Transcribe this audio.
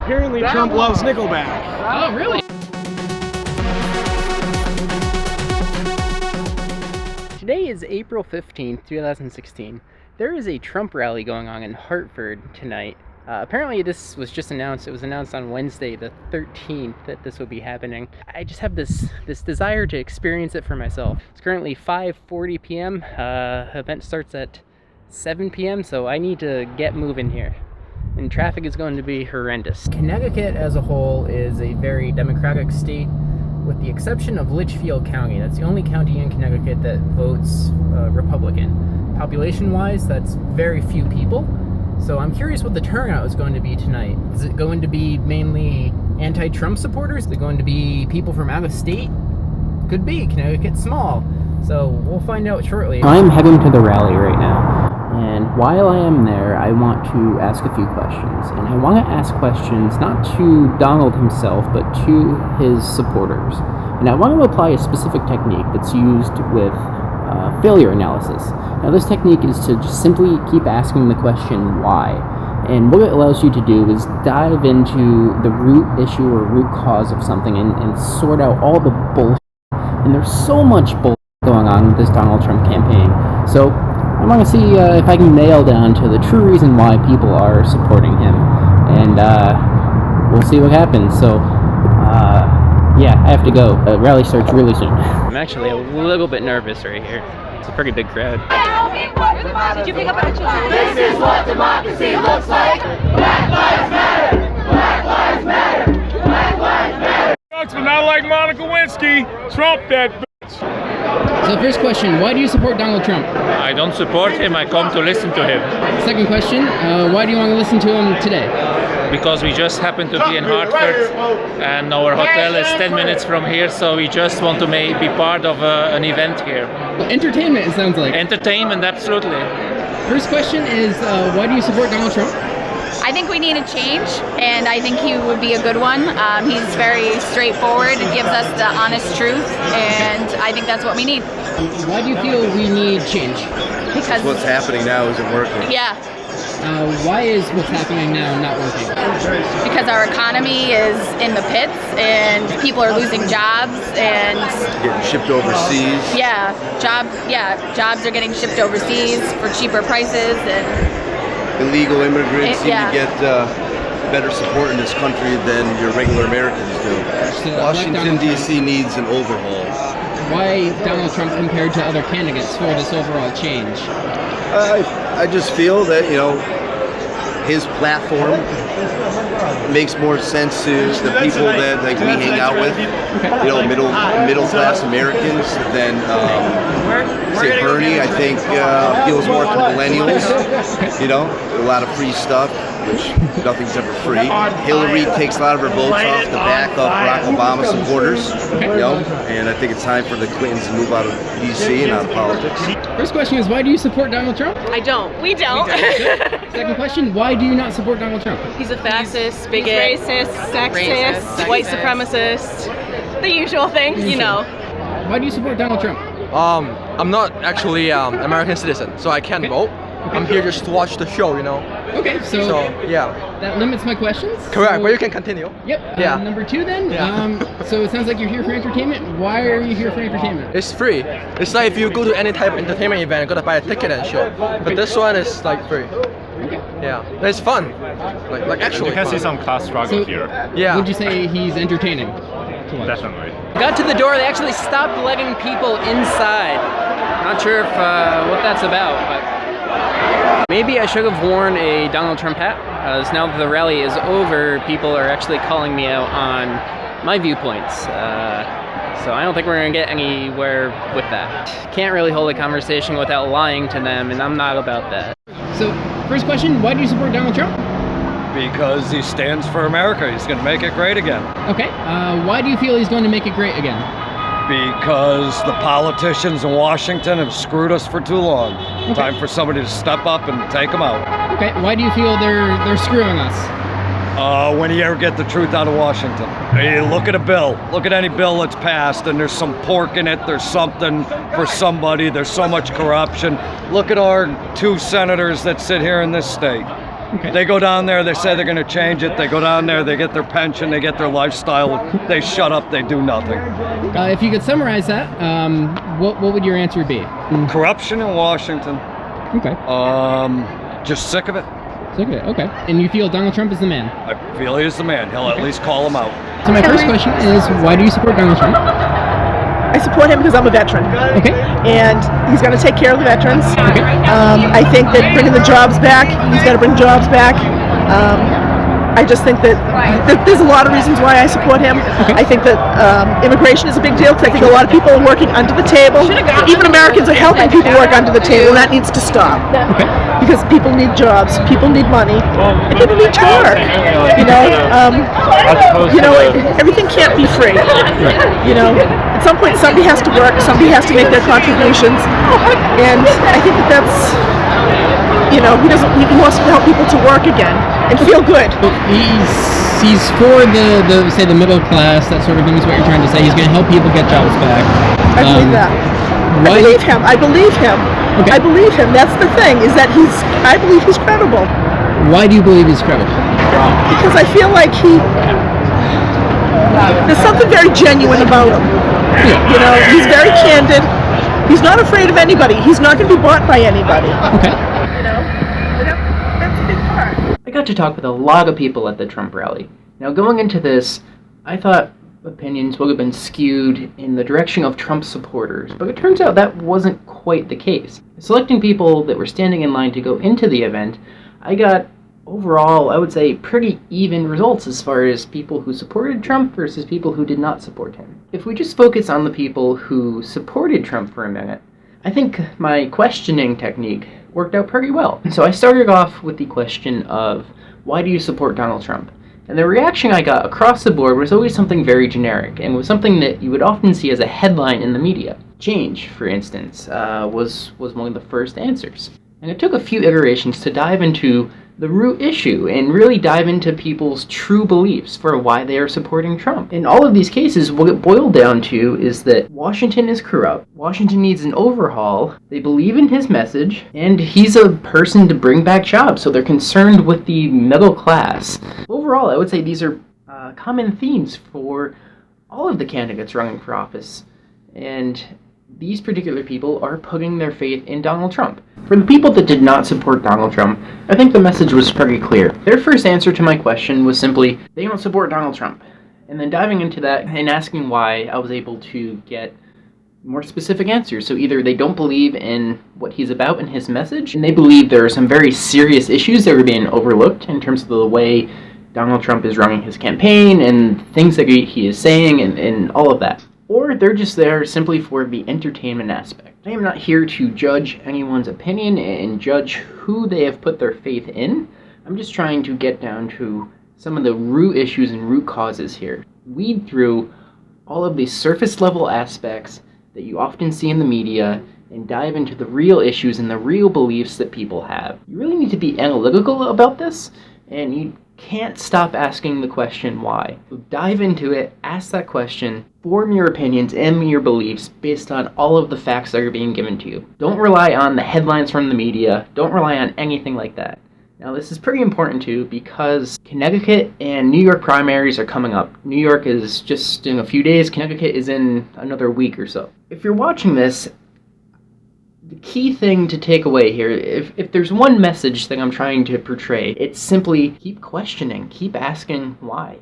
Apparently Trump loves Nickelback. Oh, really? Today is April 15th, 2016. There is a Trump rally going on in Hartford tonight. Apparently this was just announced. It was announced on Wednesday the 13th that this would be happening. I just have this desire to experience it for myself. It's currently 5:40 p.m. Event starts at 7 p.m. so I need to get moving here. And traffic is going to be horrendous. Connecticut as a whole is a very democratic state, with the exception of Litchfield County. That's the only county in Connecticut that votes Republican. Population-wise, that's very few people. So I'm curious what the turnout is going to be tonight. Is it going to be mainly anti-Trump supporters? Is it going to be people from out of state? Could be. Connecticut's small. So we'll find out shortly. I'm heading to the rally right now. And while I am there, I want to ask a few questions. And I want to ask questions not to Donald himself, but to his supporters. And I want to apply a specific technique that's used with failure analysis. Now, this technique is to just simply keep asking the question, why? And what it allows you to do is dive into the root issue or root cause of something and sort out all the bullshit. And there's so much bullshit going on with this Donald Trump campaign. So I want to see if I can nail down to the true reason why people are supporting him. And we'll see what happens. So, yeah, I have to go. The rally starts really soon. I'm actually a little bit nervous right here. It's a pretty big crowd. Did you pick up our children? This is what democracy looks like. Black lives matter. Black lives matter. Black lives matter. But not like Monica Lewinsky. Trump that bitch. So first question, why do you support Donald Trump? I don't support him, I come to listen to him. Second question, why do you want to listen to him today? Because we just happen to be in Hartford and our hotel is 10 minutes from here, so we just want to be part of an event here. Entertainment, it sounds like. Entertainment, absolutely. First question is, why do you support Donald Trump? I think we need a change, and I think he would be a good one. He's very straightforward, it gives us the honest truth, and I think that's what we need. Why do you feel we need change? Because what's happening now isn't working. Yeah. Why is what's happening now not working? Because our economy is in the pits, and people are losing jobs, and Getting shipped overseas. jobs are getting shipped overseas for cheaper prices, and Illegal immigrants seem yeah. to get better support in this country than your regular Americans do. Washington, D.C. needs an overhaul. Why Donald Trump compared to other candidates for this overall change? I just feel that, his platform makes more sense to the people that we hang out with, middle class Americans than say Bernie. I think appeals more to millennials. A lot of free stuff, which nothing's ever free. Hillary takes a lot of her votes off the back of Barack Obama supporters, and I think it's time for the Clintons to move out of D.C. and out of politics. First question is, why do you support Donald Trump? I don't. We don't. Second question, why do you not support Donald Trump? He's a fascist, bigot, racist, sexist, white supremacist. The usual things, Why do you support Donald Trump? I'm not actually American citizen, so I can't vote. I'm here just to watch the show, Okay, so yeah. That limits my questions. Correct, so, but you can continue. Yep. Yeah. Number two then. Yeah. So it sounds like you're here for entertainment. Why are you here for entertainment? It's free. It's like if you go to any type of entertainment event, you gotta buy a ticket and show. But this one is like free. Okay. Yeah, it's fun. Like actually. You can fun. see some class struggle here. Yeah. Would you say he's entertaining? Definitely. Got to the door, they actually stopped letting people inside. Not sure if what that's about, but maybe I should have worn a Donald Trump hat, as now that the rally is over, people are actually calling me out on my viewpoints. So I don't think we're gonna get anywhere with that. Can't really hold a conversation without lying to them, and I'm not about that. So, first question, why do you support Donald Trump? Because he stands for America. He's going to make it great again. Okay, why do you feel he's going to make it great again? Because the politicians in Washington have screwed us for too long. Okay. Time for somebody to step up and take them out. Okay, why do you feel they're screwing us? When you ever get the truth out of Washington. Hey, look at a bill. Look at any bill that's passed, and there's some pork in it. There's something for somebody. There's so much corruption. Look at our two senators that sit here in this state. Okay. They go down there, they say they're going to change it. They go down there, they get their pension, they get their lifestyle. They shut up, they do nothing. If you could summarize that, what would your answer be? Corruption in Washington. Okay. Just sick of it. Sick of it. Okay. And you feel Donald Trump is the man? I feel he is the man. He'll at least call him out. So my first question is, why do you support Donald Trump? I support him because I'm a veteran. Okay. And he's going to take care of the veterans. Okay. I think that bringing the jobs back, he's got to bring jobs back. I just think that there's a lot of reasons why I support him. Okay. I think that immigration is a big deal because I think a lot of people are working under the table. Even Americans are helping people work under the table, and that needs to stop. Okay. Because people need jobs, people need money, and people need to work. Everything can't be free. At some point somebody has to work, somebody has to make their contributions, and I think that's, he wants to help people to work again and feel good. He's for the say the middle class, that sort of thing is what you're trying to say. He's going to help people get jobs back. I believe that. I believe him. Okay. I believe him. That's the thing, is that I believe he's credible. Why do you believe he's credible? Because I feel like there's something very genuine about him. He's very candid. He's not afraid of anybody. He's not going to be bought by anybody. Okay. That's a big part. I got to talk with a lot of people at the Trump rally. Now, going into this, I thought opinions would have been skewed in the direction of Trump supporters, but it turns out that wasn't quite the case. Selecting people that were standing in line to go into the event, I got overall, I would say, pretty even results as far as people who supported Trump versus people who did not support him. If we just focus on the people who supported Trump for a minute, I think my questioning technique worked out pretty well. So I started off with the question of, why do you support Donald Trump? And the reaction I got across the board was always something very generic, and was something that you would often see as a headline in the media. Change, for instance, was one of the first answers. And it took a few iterations to dive into the root issue and really dive into people's true beliefs for why they are supporting Trump. In all of these cases, what it boiled down to is that Washington is corrupt, Washington needs an overhaul, they believe in his message, and he's a person to bring back jobs, so they're concerned with the middle class. Overall, I would say these are common themes for all of the candidates running for office, and these particular people are putting their faith in Donald Trump. For the people that did not support Donald Trump, I think the message was pretty clear. Their first answer to my question was simply, they don't support Donald Trump. And then diving into that and asking why, I was able to get more specific answers. So either they don't believe in what he's about and his message, and they believe there are some very serious issues that are being overlooked in terms of the way Donald Trump is running his campaign and things that he is saying and all of that. Or they're just there simply for the entertainment aspect. I am not here to judge anyone's opinion and judge who they have put their faith in. I'm just trying to get down to some of the root issues and root causes here. Weed through all of these surface level aspects that you often see in the media and dive into the real issues and the real beliefs that people have. You really need to be analytical about this, and you can't stop asking the question why. So dive into it, ask that question, form your opinions and your beliefs based on all of the facts that are being given to you. Don't rely on the headlines from the media, don't rely on anything like that. Now this is pretty important too, because Connecticut and New York primaries are coming up. New York is just in a few days, Connecticut is in another week or so. If you're watching this, the key thing to take away here, if there's one message that I'm trying to portray, it's simply keep questioning, keep asking why.